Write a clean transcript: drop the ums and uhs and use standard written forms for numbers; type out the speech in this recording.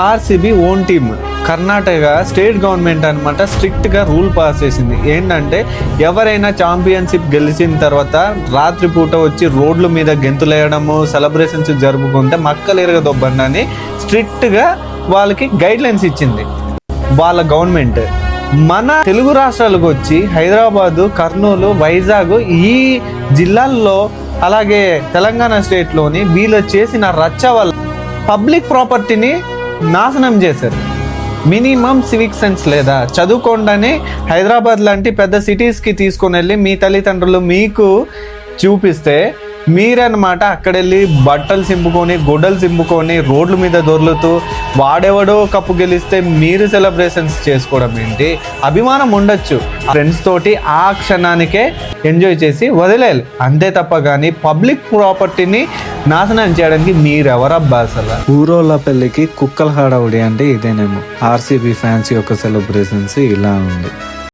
RCB own team Karnataka state government అనమాట స్ట్రిక్ట్గా rule pass చేసింది. ఏంటంటే ఎవరైనా ఛాంపియన్షిప్ గెలిచిన తర్వాత రాత్రిపూట వచ్చి రోడ్ల మీద గెంతులేయడము, సెలబ్రేషన్స్ జరుపుకుంటే మక్కలు ఎరగదొబ్బండి అని స్ట్రిక్ట్గా వాళ్ళకి గైడ్ లైన్స్ ఇచ్చింది వాళ్ళ గవర్నమెంట్. మన తెలుగు రాష్ట్రాలకు వచ్చి హైదరాబాదు, కర్నూలు, వైజాగ్ ఈ జిల్లాల్లో అలాగే తెలంగాణ స్టేట్లోని వీళ్ళు చేసిన రచ్చ వల్ల పబ్లిక్ ప్రాపర్టీని నాశనం చేశారు. మినిమం సివిక్ సెన్స్ లేదా? చదువుకోండి హైదరాబాద్ లాంటి పెద్ద సిటీస్కి తీసుకొని వెళ్ళి మీ తల్లిదండ్రులు మీకు చూపిస్తే మీరన్నమాట అక్కడెళ్ళి బట్టలు సింపుకొని, గుడ్డలు సింపుకొని, రోడ్ల మీద దొర్లుతూ వాడెవడో కప్పు గెలిస్తే మీరు సెలబ్రేషన్స్ చేసుకోవడం ఏంటి? అభిమానం ఉండొచ్చు, ఫ్రెండ్స్ తోటి ఆ క్షణానికే ఎంజాయ్ చేసి వదిలేయాలి అంతే తప్ప కానీ పబ్లిక్ ప్రాపర్టీని నాశనం చేయడానికి మీరెవరబ్బా అసలు? ఊరోళ్ళ పెళ్ళికి కుక్కల హడావుడి అంటే ఇదేనేమో. ఆర్సీబీ ఫ్యాన్స్ యొక్క సెలబ్రేషన్స్ ఇలా ఉంది.